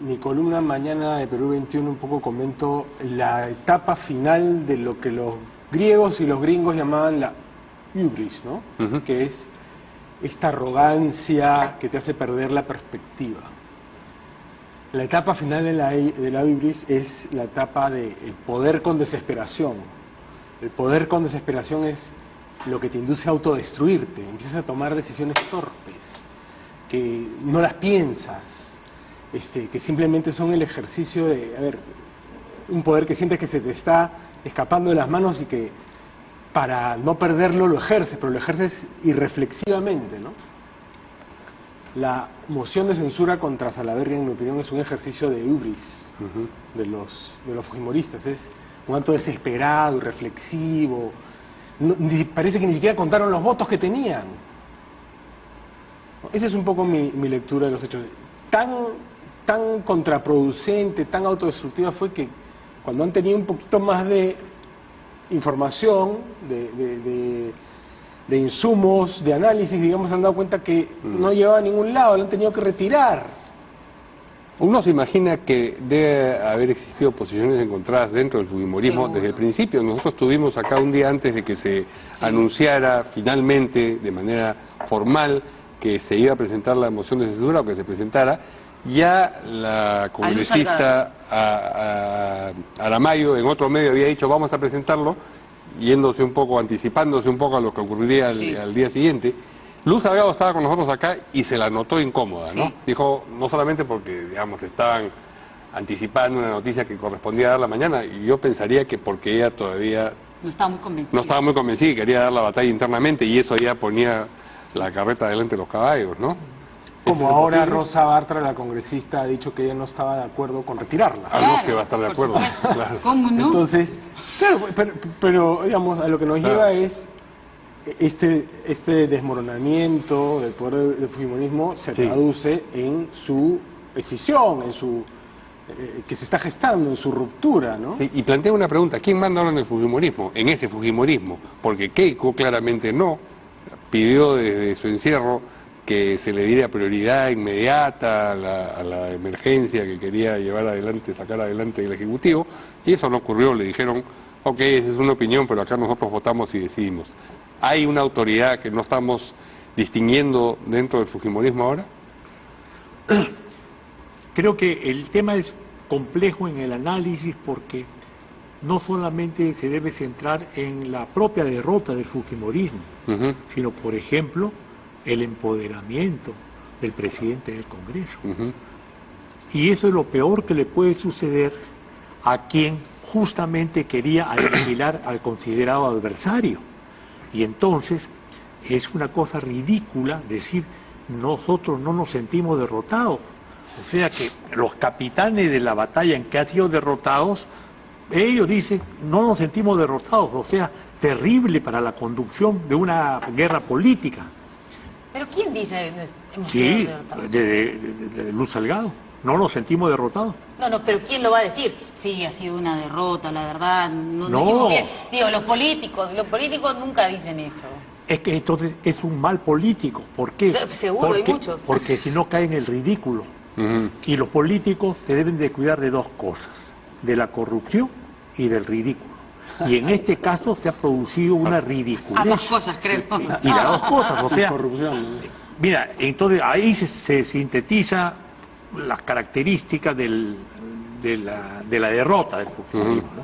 mi columna mañana de Perú 21 un poco comento la etapa final de lo que los griegos y los gringos llamaban la hubris, ¿no? Que es esta arrogancia que te hace perder la perspectiva. La etapa final de la hubris es la etapa del poder con desesperación. El poder con desesperación es lo que te induce a autodestruirte. Empiezas a tomar decisiones torpes, que no las piensas, que simplemente son el ejercicio de, un poder que sientes que se te está escapando de las manos y que para no perderlo lo ejerces, pero lo ejerces irreflexivamente, ¿no? La moción de censura contra Salaverry, en mi opinión, es un ejercicio de hubris de los fujimoristas. Es un acto desesperado, irreflexivo. Parece que ni siquiera contaron los votos que tenían. Esa es un poco mi lectura de los hechos. Tan contraproducente, tan autodestructiva fue que cuando han tenido un poquito más de información, de insumos, de análisis, digamos, se han dado cuenta que no llevaba a ningún lado, lo han tenido que retirar. Uno se imagina que debe haber existido posiciones encontradas dentro del fujimorismo desde el principio. Nosotros tuvimos acá un día antes de que se anunciara finalmente, de manera formal, que se iba a presentar la moción de censura o que se presentara, ya la congresista Aramayo en otro medio había dicho vamos a presentarlo, yéndose un poco, anticipándose un poco a lo que ocurriría al día siguiente. Luz Salgado estaba con nosotros acá y se la notó incómoda, ¿no? Dijo, no solamente porque, digamos, estaban anticipando una noticia que correspondía dar la mañana, y yo pensaría que porque ella todavía no estaba muy convencida. No estaba muy convencida y quería dar la batalla internamente, y eso ya ponía la carreta delante de los caballos, ¿no? Como ahora Rosa Bartra, la congresista, ha dicho que ella no estaba de acuerdo con retirarla. Algo que va a estar de acuerdo. Claro. ¿Cómo no? Entonces, claro, pero digamos, a lo que nos lleva es este desmoronamiento del poder del fujimorismo se traduce en su escisión, en su que se está gestando, en su ruptura, ¿no? Sí, y plantea una pregunta, ¿quién manda ahora en el fujimorismo? En ese fujimorismo, porque Keiko claramente no, pidió desde su encierro que se le diera prioridad inmediata a la emergencia que quería llevar adelante, sacar adelante el Ejecutivo, y eso no ocurrió. Le dijeron, ok, esa es una opinión, pero acá nosotros votamos y decidimos. ¿Hay una autoridad que no estamos distinguiendo dentro del fujimorismo ahora? Creo que el tema es complejo en el análisis porque no solamente se debe centrar en la propia derrota del fujimorismo, sino, por ejemplo, el empoderamiento del presidente del Congreso. Y eso es lo peor que le puede suceder a quien justamente quería aniquilar al considerado adversario. Y entonces es una cosa ridícula decir nosotros no nos sentimos derrotados. O sea que los capitanes de la batalla en que han sido derrotados, ellos dicen no nos sentimos derrotados. O sea, terrible para la conducción de una guerra política. ¿Pero quién dice hemos sido derrotados? De Luz Salgado. No nos sentimos derrotados. No, pero ¿quién lo va a decir? Sí, ha sido una derrota, la verdad, no hicimos bien. Digo, los políticos nunca dicen eso. Es que entonces es un mal político. ¿Por qué? Seguro, hay muchos. Porque si no cae en el ridículo. Y los políticos se deben de cuidar de dos cosas, de la corrupción y del ridículo. Y en este caso se ha producido una ridiculez. Ambas cosas, creo. Y las dos cosas, o sea, corrupción. Mira, entonces ahí se sintetiza las características de la derrota del fujimorismo, ¿no?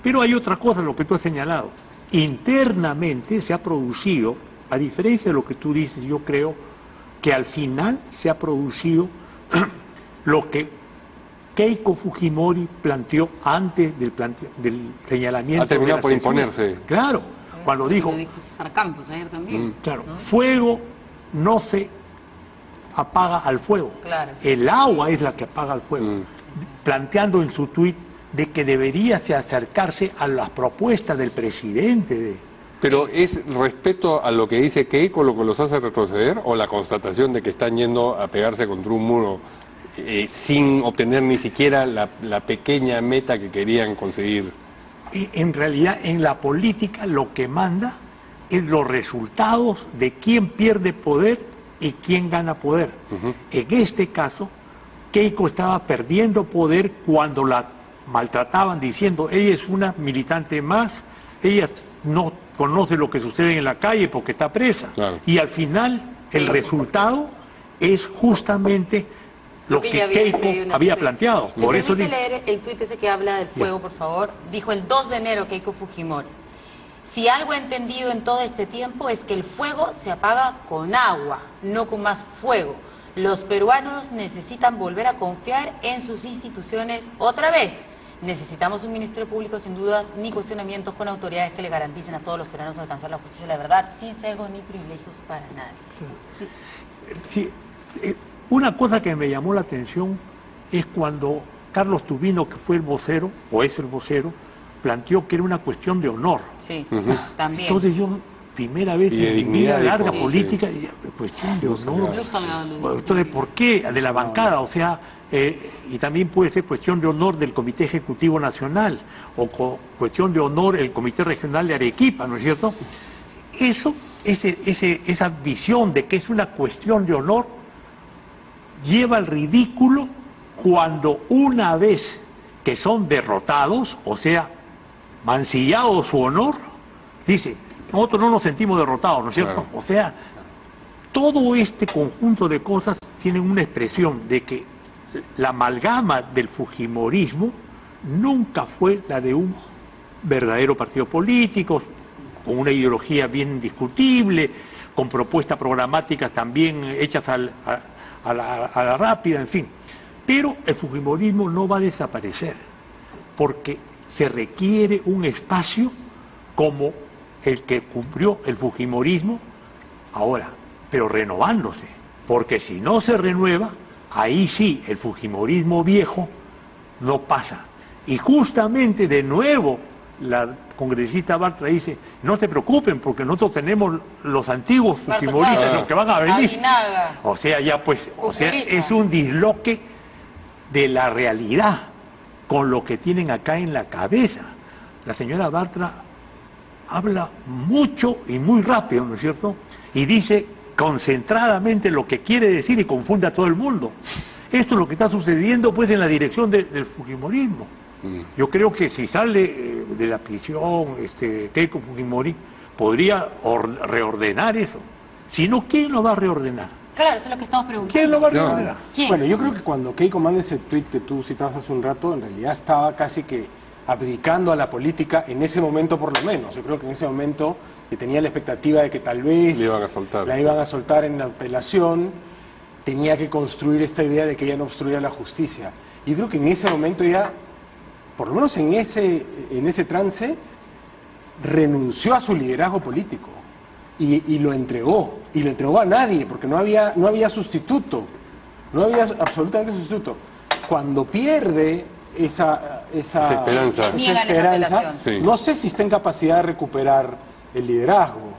Pero hay otra cosa, lo que tú has señalado. Internamente se ha producido, a diferencia de lo que tú dices, yo creo que al final se ha producido lo que Keiko Fujimori planteó antes del señalamiento. Ha terminado por imponerse. Claro, cuando dijo... Lo dijo César Campos ayer también. Claro, fuego no se apaga al fuego. Claro. El agua es la que apaga al fuego. Planteando en su tuit de que debería acercarse a las propuestas del presidente. ¿Pero es respeto a lo que dice Keiko lo que los hace retroceder, o la constatación de que están yendo a pegarse contra un muro sin obtener ni siquiera la pequeña meta que querían conseguir? En realidad, en la política lo que manda es los resultados de quién pierde poder y quién gana poder. En este caso, Keiko estaba perdiendo poder cuando la maltrataban diciendo, ella es una militante más, ella no conoce lo que sucede en la calle porque está presa. Claro. Y al final el resultado es justamente lo que Keiko había planteado. Por eso leer el tuit ese que habla del fuego, por favor. Dijo el 2 de enero Keiko Fujimori: si algo he entendido en todo este tiempo es que el fuego se apaga con agua, no con más fuego. Los peruanos necesitan volver a confiar en sus instituciones otra vez. Necesitamos un ministerio público sin dudas ni cuestionamientos, con autoridades que le garanticen a todos los peruanos alcanzar la justicia y la verdad, sin sesgo ni privilegios para nadie. Sí, una cosa que me llamó la atención es cuando Carlos Tubino, que fue el vocero, o es el vocero, planteó que era una cuestión de honor. Sí, también. Entonces yo, primera vez en mi vida larga política, cuestión de honor. Luz Salgado. Entonces, ¿por qué? De la bancada, o sea, y también puede ser cuestión de honor del Comité Ejecutivo Nacional, o cuestión de honor el Comité Regional de Arequipa, ¿no es cierto? Eso, esa visión de que es una cuestión de honor, lleva al ridículo cuando una vez que son derrotados, o sea, mancillado su honor, dice, nosotros no nos sentimos derrotados, ¿no es cierto? Claro. O sea, todo este conjunto de cosas tienen una expresión de que la amalgama del fujimorismo nunca fue la de un verdadero partido político, con una ideología bien discutible, con propuestas programáticas también hechas a la rápida, en fin. Pero el fujimorismo no va a desaparecer, porque se requiere un espacio como el que cumplió el fujimorismo ahora, pero renovándose, porque si no se renueva, ahí sí el fujimorismo viejo no pasa. Y justamente de nuevo la congresista Bartra dice, no se preocupen porque nosotros tenemos los antiguos fujimoristas, los que van a venir. Aguinaga. O sea, ya pues, o sea, es un disloque de la realidad con lo que tienen acá en la cabeza. La señora Bartra habla mucho y muy rápido, ¿no es cierto? Y dice concentradamente lo que quiere decir y confunde a todo el mundo. Esto es lo que está sucediendo pues en la dirección del fujimorismo. Yo creo que si sale de la prisión Keiko Fujimori, podría reordenar eso. Si no, ¿quién lo va a reordenar? Claro, eso es lo que estamos preguntando. ¿Quién lo va a reordenar? ¿Quién? Bueno, yo creo que cuando Keiko manda ese tuit que tú citabas hace un rato, en realidad estaba casi que abdicando a la política en ese momento por lo menos. Yo creo que en ese momento que tenía la expectativa de que tal vez la iban a soltar en la apelación, tenía que construir esta idea de que ella no obstruía la justicia. Y creo que en ese momento ya, por lo menos en ese trance, renunció a su liderazgo político y lo entregó a nadie, porque no había sustituto, no había absolutamente sustituto. Cuando pierde esa esperanza, no sé si está en capacidad de recuperar el liderazgo.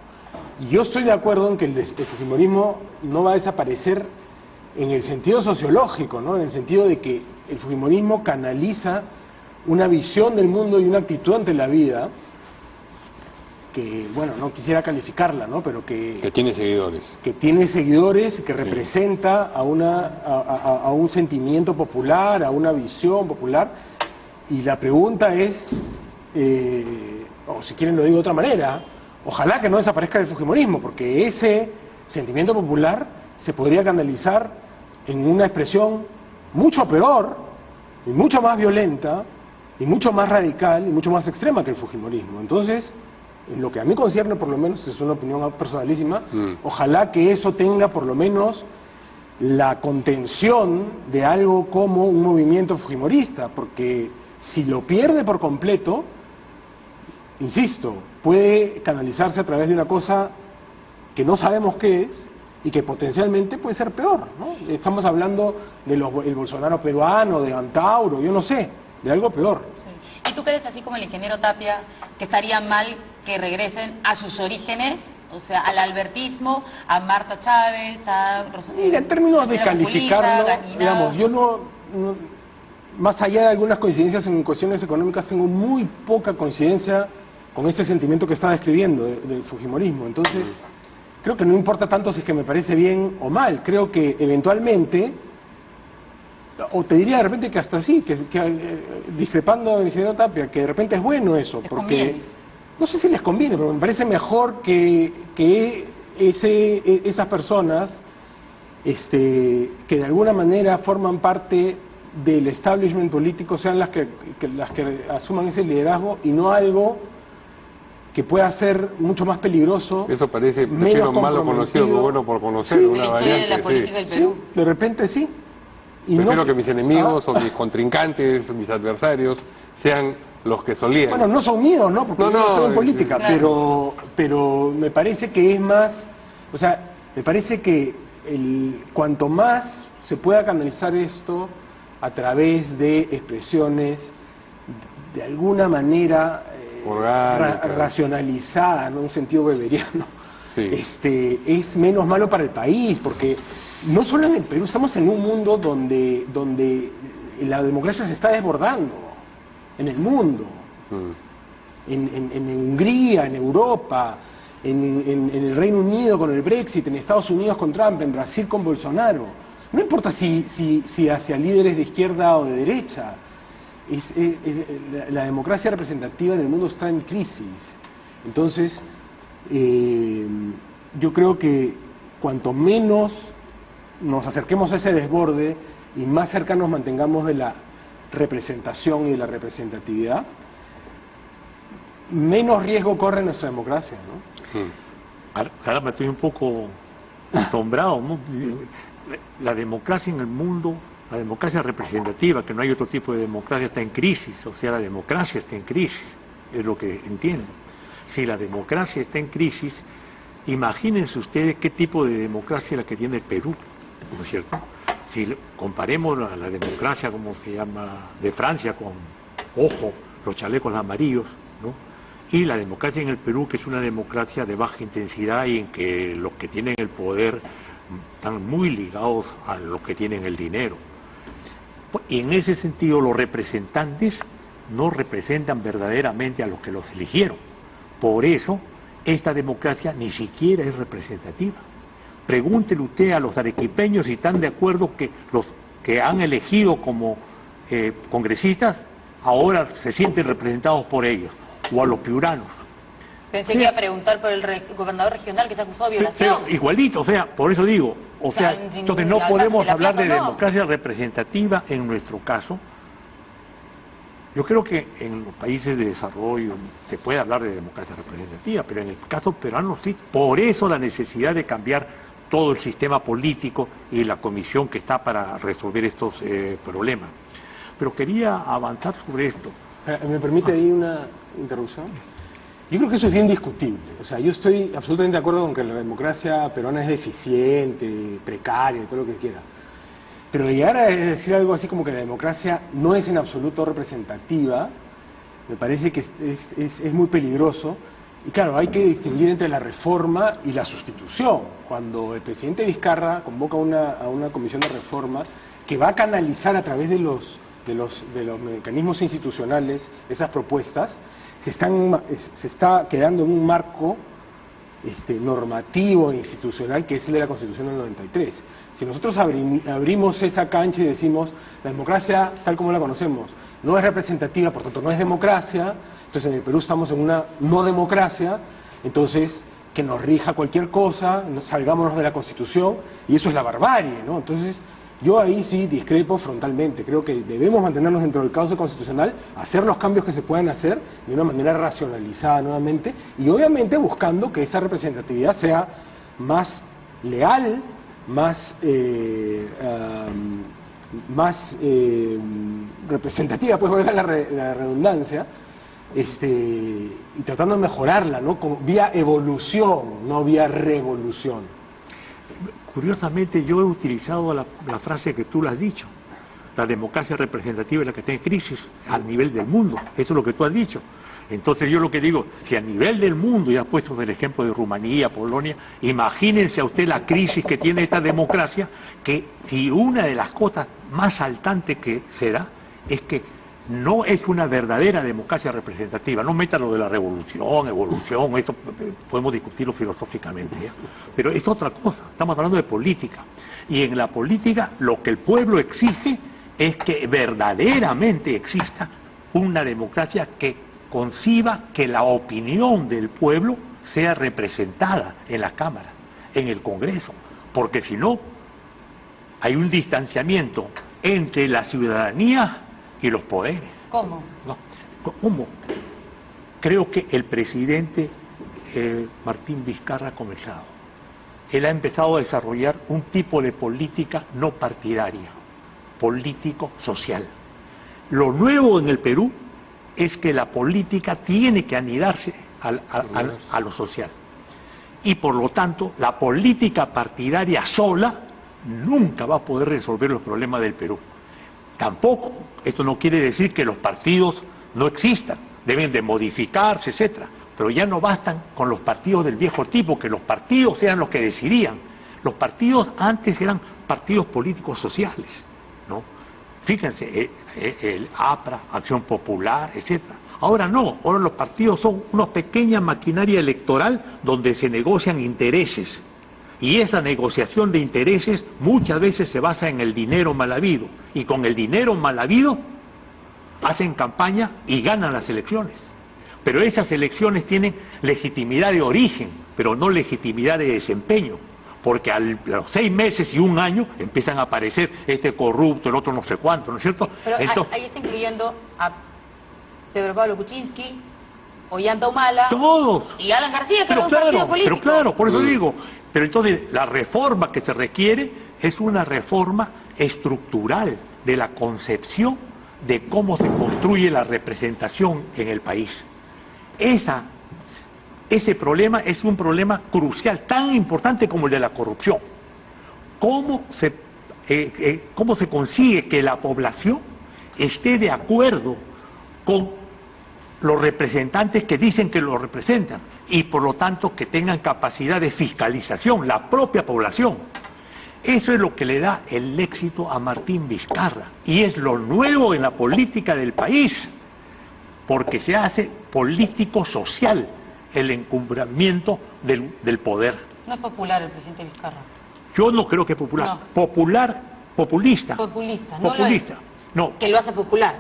Y yo estoy de acuerdo en que el fujimorismo no va a desaparecer en el sentido sociológico, ¿no? En el sentido de que el fujimorismo canaliza una visión del mundo y una actitud ante la vida que, bueno, no quisiera calificarla, ¿no? Pero que tiene seguidores. Que tiene seguidores, que representa a un sentimiento popular, a una visión popular. Y la pregunta es, o si quieren lo digo de otra manera, ojalá que no desaparezca el fujimorismo, porque ese sentimiento popular se podría canalizar en una expresión mucho peor y mucho más violenta y mucho más radical y mucho más extrema que el fujimorismo. Entonces, en lo que a mí concierne, por lo menos, es una opinión personalísima, ojalá que eso tenga por lo menos la contención de algo como un movimiento fujimorista, porque si lo pierde por completo, insisto, puede canalizarse a través de una cosa que no sabemos qué es y que potencialmente puede ser peor, ¿no? Estamos hablando del Bolsonaro peruano, de Antauro, yo no sé, de algo peor. Sí. ¿Y tú crees, así como el ingeniero Tapia, que estaría mal que regresen a sus orígenes, o sea, al albertismo, a Marta Chávez, a Mira, en términos de calificarlo, digamos, yo no, más allá de algunas coincidencias en cuestiones económicas, tengo muy poca coincidencia con este sentimiento que estaba describiendo del fujimorismo. Entonces, creo que no importa tanto si es que me parece bien o mal. Creo que eventualmente O te diría de repente que hasta sí, discrepando del ingeniero Tapia, que de repente es bueno eso, Les porque conviene. no sé si les conviene, pero me parece mejor que esas personas que de alguna manera forman parte del establishment político sean las que asuman ese liderazgo y no algo que pueda ser mucho más peligroso. Eso parece, menos prefiero malo comprometido. conocido que bueno por conocer. Sí, una La historia de la variante, política del Sí, Perú. de repente sí. Y Prefiero no- que mis enemigos o mis contrincantes, mis adversarios, sean los que solían. Bueno, no son míos, ¿no? Porque No, yo no no, estoy en sí, política, claro. pero me parece que es más, o sea, me parece que cuanto más se pueda canalizar esto a través de expresiones de alguna manera Orgánicas. racionalizada, ¿no? En un sentido weberiano, Sí. es menos malo para el país, porque no solo en el Perú, estamos en un mundo donde la democracia se está desbordando, en el mundo, en Hungría, en Europa, en el Reino Unido con el Brexit, en Estados Unidos con Trump, en Brasil con Bolsonaro. No importa si hacia líderes de izquierda o de derecha, la democracia representativa en el mundo está en crisis. Entonces, yo creo que cuanto menos nos acerquemos a ese desborde y más cercanos mantengamos de la representación y de la representatividad, menos riesgo corre nuestra democracia, ¿no? Ahora me estoy un poco asombrado, ¿no? La democracia en el mundo, la democracia representativa, que no hay otro tipo de democracia, está en crisis. O sea, la democracia está en crisis, es lo que entiendo. Si la democracia está en crisis, imagínense ustedes qué tipo de democracia es la que tiene el Perú, ¿no es cierto? Si comparemos la democracia, como se llama, de Francia con, ojo, los chalecos amarillos, ¿no? Y la democracia en el Perú, que es una democracia de baja intensidad y en que los que tienen el poder están muy ligados a los que tienen el dinero. Y en ese sentido, los representantes no representan verdaderamente a los que los eligieron. Por eso, esta democracia ni siquiera es representativa. Pregúntele usted a los arequipeños si están de acuerdo que los que han elegido como congresistas ahora se sienten representados por ellos, o a los piuranos. Pensé que iba a preguntar por el gobernador regional que se acusó de violación. Pero igualito, o sea, por eso digo, o sea, entonces no podemos hablar de no. democracia representativa en nuestro caso. Yo creo que en los países de desarrollo se puede hablar de democracia representativa, pero en el caso peruano sí. Por eso la necesidad de cambiar todo el sistema político y la comisión que está para resolver estos problemas. Pero quería avanzar sobre esto. ¿Me permite ahí una interrupción? Yo creo que eso es bien discutible. O sea, yo estoy absolutamente de acuerdo con que la democracia peruana es deficiente, precaria, todo lo que quiera. Pero llegar a decir algo así como que la democracia no es en absoluto representativa, me parece que es muy peligroso. Y claro, hay que distinguir entre la reforma y la sustitución. Cuando el presidente Vizcarra convoca a una comisión de reforma que va a canalizar a través de los mecanismos institucionales esas propuestas, se está quedando en un marco normativo e institucional que es el de la Constitución del 93. Si nosotros abrimos esa cancha y decimos la democracia tal como la conocemos no es representativa, por tanto no es democracia, entonces en el Perú estamos en una no democracia, entonces que nos rija cualquier cosa, salgámonos de la Constitución, y eso es la barbarie, ¿no? Entonces yo ahí sí discrepo frontalmente. Creo que debemos mantenernos dentro del cauce constitucional, hacer los cambios que se puedan hacer de una manera racionalizada nuevamente y obviamente buscando que esa representatividad sea más leal, más representativa, pues valga la redundancia, y tratando de mejorarla, ¿no? Vía evolución, no vía revolución. Curiosamente, yo he utilizado la frase que tú la has dicho. La democracia representativa es la que está en crisis a nivel del mundo. Eso es lo que tú has dicho. Entonces yo lo que digo, si a nivel del mundo, y has puesto el ejemplo de Rumanía, Polonia, imagínense a usted la crisis que tiene esta democracia, que si una de las cosas más saltantes que se da es que no es una verdadera democracia representativa. No meta lo de la revolución, evolución, eso podemos discutirlo filosóficamente, ¿ya? Pero es otra cosa, estamos hablando de política. Y en la política lo que el pueblo exige es que verdaderamente exista una democracia que conciba que la opinión del pueblo sea representada en la Cámara, en el Congreso, porque si no, hay un distanciamiento entre la ciudadanía y los poderes. ¿Cómo? ¿No? ¿Cómo? Creo que el presidente Martín Vizcarra ha comenzado. Él ha empezado a desarrollar un tipo de política no partidaria, político-social. Lo nuevo en el Perú es que la política tiene que anidarse a lo social. Y por lo tanto, la política partidaria sola nunca va a poder resolver los problemas del Perú. Tampoco, esto no quiere decir que los partidos no existan, deben de modificarse, etcétera. Pero ya no bastan con los partidos del viejo tipo, que los partidos sean los que decidían. Los partidos antes eran partidos políticos sociales, ¿no? Fíjense, el APRA, Acción Popular, etcétera. Ahora no, ahora los partidos son una pequeña maquinaria electoral donde se negocian intereses. Y esa negociación de intereses muchas veces se basa en el dinero mal habido. Y con el dinero mal habido hacen campaña y ganan las elecciones. Pero esas elecciones tienen legitimidad de origen, pero no legitimidad de desempeño. Porque a los 6 meses y 1 año empiezan a aparecer este corrupto, el otro no sé cuánto, ¿no es cierto? Pero entonces, ahí está incluyendo a Pedro Pablo Kuczynski, Ollanta Humala, todos. Y Alan García, que era un partido político. Pero claro, por eso digo. Pero entonces la reforma que se requiere es una reforma estructural de la concepción de cómo se construye la representación en el país. Ese problema es un problema crucial, tan importante como el de la corrupción. ¿Cómo se consigue que la población esté de acuerdo con los representantes que dicen que lo representan y por lo tanto que tengan capacidad de fiscalización, la propia población? Eso es lo que le da el éxito a Martín Vizcarra y es lo nuevo en la política del país, porque se hace político-social el encumbramiento del poder. No es popular el presidente Vizcarra. Yo no creo que es popular. No. Populista. Populista, no populista. Lo es. No. Que lo hace popular.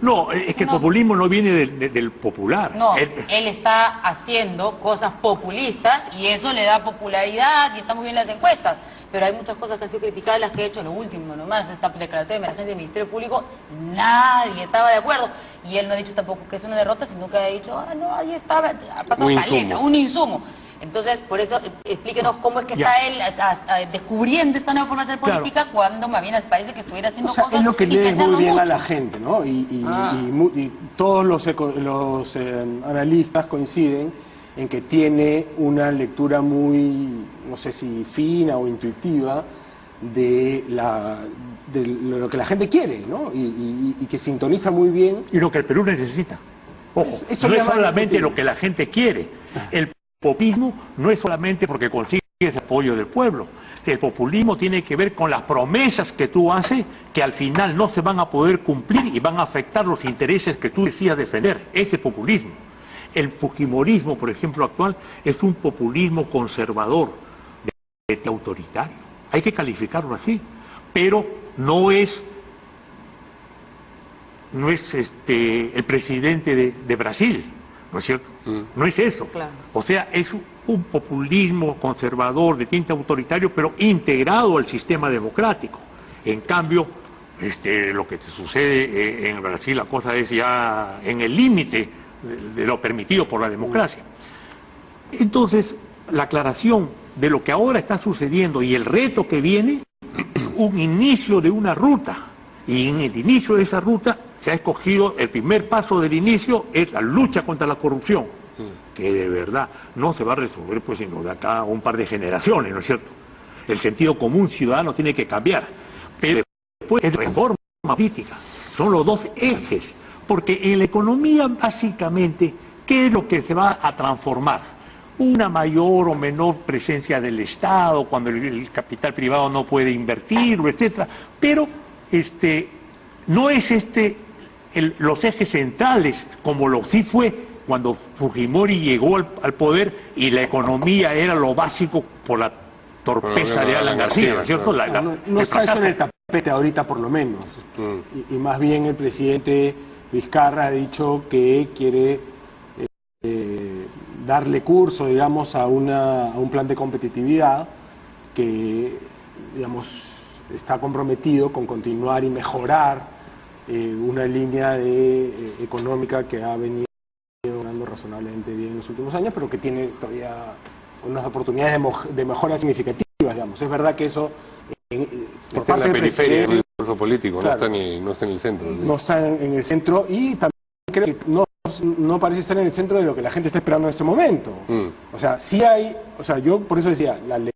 No, es que el populismo no viene del popular. No, él está haciendo cosas populistas y eso le da popularidad y está muy bien las encuestas. Pero hay muchas cosas que han sido criticadas, las que he hecho lo último nomás, esta declaratoria de emergencia del Ministerio Público, nadie estaba de acuerdo. Y él no ha dicho tampoco que es una derrota, sino que ha dicho, no, ahí estaba, ha pasado caleta, un insumo. Entonces, por eso, explíquenos cómo es que está él descubriendo esta nueva forma de hacer política cuando más bien parece que estuviera haciendo cosas es lo que sin lee pensarlo muy bien mucho. a la gente, ¿no? Y todos los analistas coinciden en que tiene una lectura muy, no sé si fina o intuitiva de lo que la gente quiere, ¿no? Y que sintoniza muy bien. Y lo que el Perú necesita. Ojo, no es solamente lo que la gente quiere. El populismo no es solamente porque consigues el apoyo del pueblo. El populismo tiene que ver con las promesas que tú haces que al final no se van a poder cumplir y van a afectar los intereses que tú decías defender. Ese populismo. El fujimorismo, por ejemplo, actual, es un populismo conservador, de autoritario. Hay que calificarlo así. Pero no es el presidente de Brasil, ¿no es cierto? No es eso. Claro. O sea, es un populismo conservador de tinte autoritario, pero integrado al sistema democrático. En cambio, lo que te sucede en Brasil, la cosa es ya en el límite de lo permitido por la democracia. Entonces, la aclaración de lo que ahora está sucediendo y el reto que viene es un inicio de una ruta. Y en el inicio de esa ruta se ha escogido, el primer paso del inicio es la lucha contra la corrupción, que de verdad no se va a resolver pues sino de acá a un par de generaciones, ¿no es cierto? El sentido común ciudadano tiene que cambiar, pero después es reforma política. Son los dos ejes, porque en la economía básicamente, ¿qué es lo que se va a transformar? Una mayor o menor presencia del Estado, cuando el capital privado no puede invertir, etcétera, pero no es los ejes centrales, como lo sí fue cuando Fujimori llegó al poder y la economía era lo básico por la torpeza de Alan García, ¿no es cierto? No está eso en el tapete respete ahorita por lo menos. Y más bien el presidente Vizcarra ha dicho que quiere darle curso, digamos, a un plan de competitividad que, digamos, está comprometido con continuar y mejorar una línea económica que ha venido ganando razonablemente bien en los últimos años, pero que tiene todavía unas oportunidades de mejora significativas, digamos. Es verdad que eso por está en parte la del periferia del presidente, discurso político, claro, no está en el centro. ¿Sí? no está en el centro, y también creo que no parece estar en el centro de lo que la gente está esperando en este momento. O sea, sí hay, o sea, yo por eso decía, la ley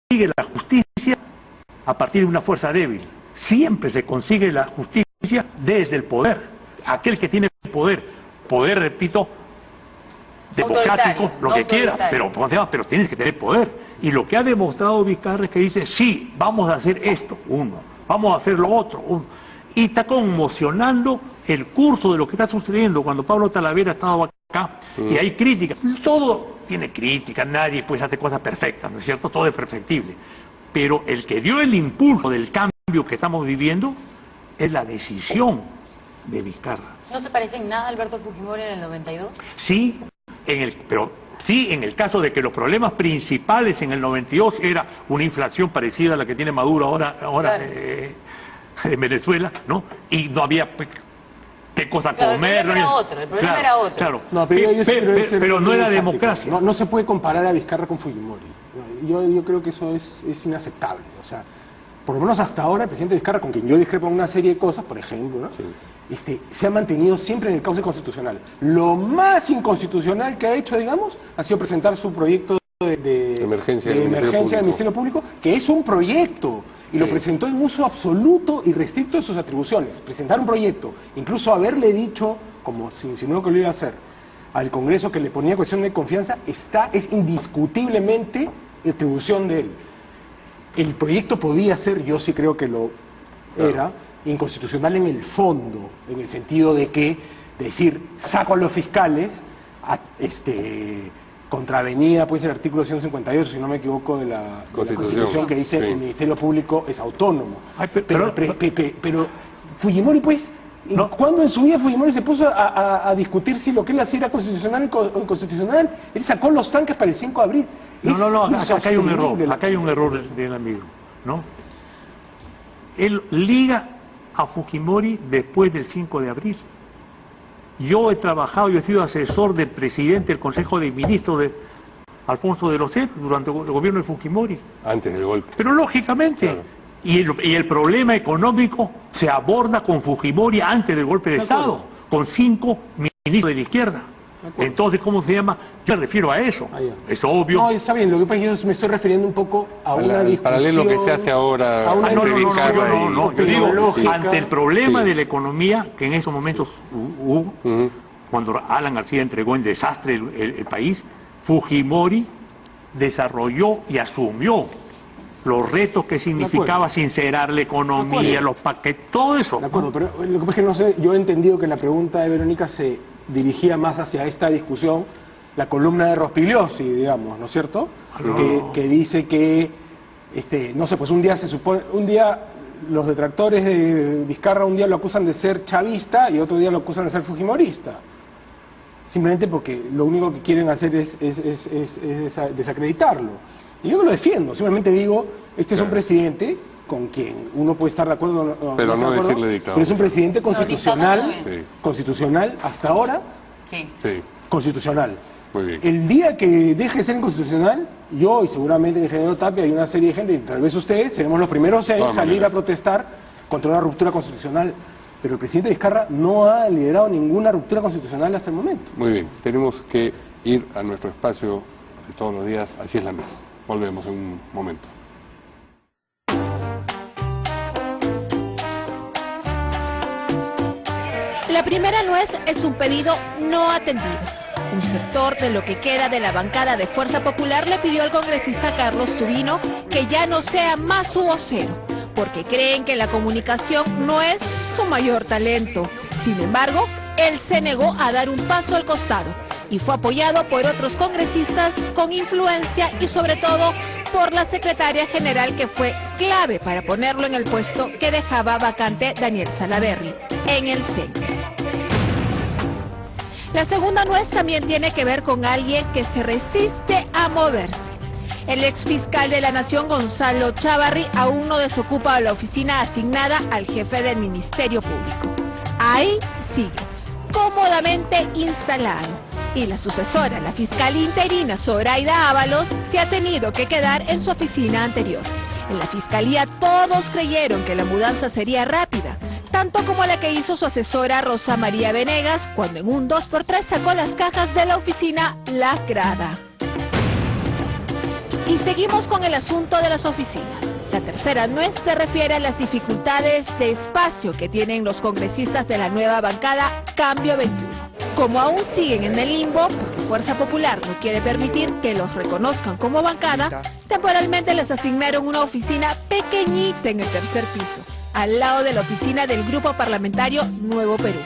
Consigue la justicia a partir de una fuerza débil. Siempre se consigue la justicia desde el poder. Aquel que tiene poder, repito, democrático, lo que quiera, pero tienes que tener poder. Y lo que ha demostrado Vizcarra es que dice, sí, vamos a hacer esto, vamos a hacer lo otro, y está conmocionando el curso de lo que está sucediendo. Cuando Pablo Talavera estaba acá, y hay críticas, todo tiene críticas, nadie pues hace cosas perfectas, ¿no es cierto? Todo es perfectible. Pero el que dio el impulso del cambio que estamos viviendo es la decisión de Vizcarra. ¿No se parece en nada a Alberto Fujimori en el 92? Sí, pero sí, en el caso de que los problemas principales en el 92 era una inflación parecida a la que tiene Maduro ahora claro, en Venezuela, ¿no? Y no había qué cosa comer. El problema era otro. Claro. No, pero no era democracia. No se puede comparar a Vizcarra con Fujimori. Yo creo que eso es inaceptable. O sea, por lo menos hasta ahora el presidente Vizcarra, con quien yo discrepo en una serie de cosas, por ejemplo, ¿no? Sí, se ha mantenido siempre en el cauce constitucional. Lo más inconstitucional que ha hecho, digamos, ha sido presentar su proyecto de emergencia del Ministerio Público, que es un proyecto, y lo presentó en uso absoluto y restricto de sus atribuciones. Presentar un proyecto, incluso haberle dicho, como se insinuó que lo iba a hacer, al Congreso que le ponía cuestión de confianza, es indiscutiblemente atribución de él. El proyecto podía ser, yo sí creo que lo era, inconstitucional en el fondo, en el sentido de que, decir, saco a los fiscales, contravenía pues el artículo 158, si no me equivoco, de la Constitución, que dice que el Ministerio Público es autónomo. Pero Fujimori, pues, ¿no? ¿Cuándo en su vida Fujimori se puso a discutir si lo que él hacía era constitucional o inconstitucional? Él sacó los tanques para el 5 de abril. Acá hay un error del amigo, ¿no? Él liga a Fujimori después del 5 de abril. Yo he sido asesor del presidente del Consejo de Ministros de Alfonso de los Heros durante el gobierno de Fujimori. Antes del golpe. Pero lógicamente, claro. Y el problema económico se aborda con Fujimori antes del golpe de Estado, con 5 ministros de la izquierda. Entonces, ¿cómo se llama? Yo me refiero a eso. Es obvio. No, está bien, lo que pasa es que yo me estoy refiriendo un poco a una discusión... Paralelo que se hace ahora... No, yo digo, ante el problema de la economía que en esos momentos hubo, cuando Alan García entregó en desastre el país, Fujimori desarrolló y asumió los retos que significaba sincerar la economía, los paquetes, todo eso. De acuerdo, pero lo que pasa es que no sé, yo he entendido que la pregunta de Verónica se dirigía más hacia esta discusión, la columna de Rospigliosi, digamos, ¿no es cierto? Que dice que, no sé, pues un día los detractores de Vizcarra un día lo acusan de ser chavista y otro día lo acusan de ser fujimorista. Simplemente porque lo único que quieren hacer es desacreditarlo. Y yo no lo defiendo, simplemente digo, es un presidente con quien uno puede estar de acuerdo o pero no decirle dictador. Pero es un presidente constitucional, no es. constitucional hasta ahora, constitucional. Muy bien. El día que deje de ser inconstitucional, yo y seguramente el ingeniero Tapia y una serie de gente, y tal vez ustedes, seremos los primeros en salir a protestar contra una ruptura constitucional. Pero el presidente Vizcarra no ha liderado ninguna ruptura constitucional hasta el momento. Muy bien, tenemos que ir a nuestro espacio de todos los días, así es la mesa. Volvemos en un momento. La primera nuez es un pedido no atendido. Un sector de lo que queda de la bancada de Fuerza Popular le pidió al congresista Carlos Tubino que ya no sea más su vocero, porque creen que la comunicación no es su mayor talento. Sin embargo, él se negó a dar un paso al costado y fue apoyado por otros congresistas con influencia y sobre todo por la secretaria general que fue clave para ponerlo en el puesto que dejaba vacante Daniel Salaverry en el CENE. La segunda nuez también tiene que ver con alguien que se resiste a moverse. El exfiscal de la Nación, Gonzalo Chávarri, aún no desocupa la oficina asignada al jefe del Ministerio Público. Ahí sigue, cómodamente instalado. Y la sucesora, la fiscal interina Zoraida Ábalos, se ha tenido que quedar en su oficina anterior. En la fiscalía todos creyeron que la mudanza sería rápida, tanto como la que hizo su asesora Rosa María Venegas, cuando en un 2x3 sacó las cajas de la oficina lacrada. Y seguimos con el asunto de las oficinas. La tercera nuez se refiere a las dificultades de espacio que tienen los congresistas de la nueva bancada Cambio 21. Como aún siguen en el limbo, porque Fuerza Popular no quiere permitir que los reconozcan como bancada, temporalmente les asignaron una oficina pequeñita en el tercer piso, al lado de la oficina del Grupo Parlamentario Nuevo Perú.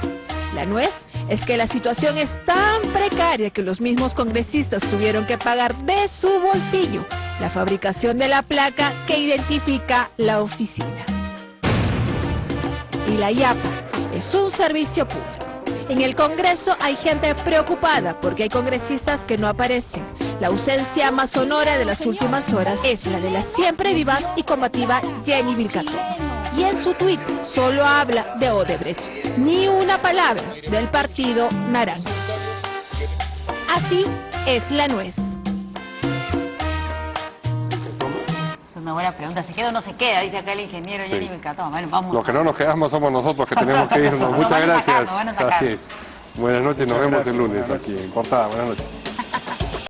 La nuez es que la situación es tan precaria que los mismos congresistas tuvieron que pagar de su bolsillo la fabricación de la placa que identifica la oficina. Y la IAPA es un servicio público. En el Congreso hay gente preocupada porque hay congresistas que no aparecen. La ausencia más sonora de las últimas horas es la de la siempre vivaz y combativa Jenny Vilcatón. Y en su tuit solo habla de Odebrecht, ni una palabra del partido naranja. Así es la nuez. Es una buena pregunta. ¿Se queda o no se queda? Dice acá el ingeniero Jenny Vilcatón. Bueno, vamos. Los que no nos quedamos somos nosotros que tenemos que irnos. Muchas gracias. Nos van a sacar. Así es. Buenas noches, nos vemos el lunes aquí en Portada. Buenas noches.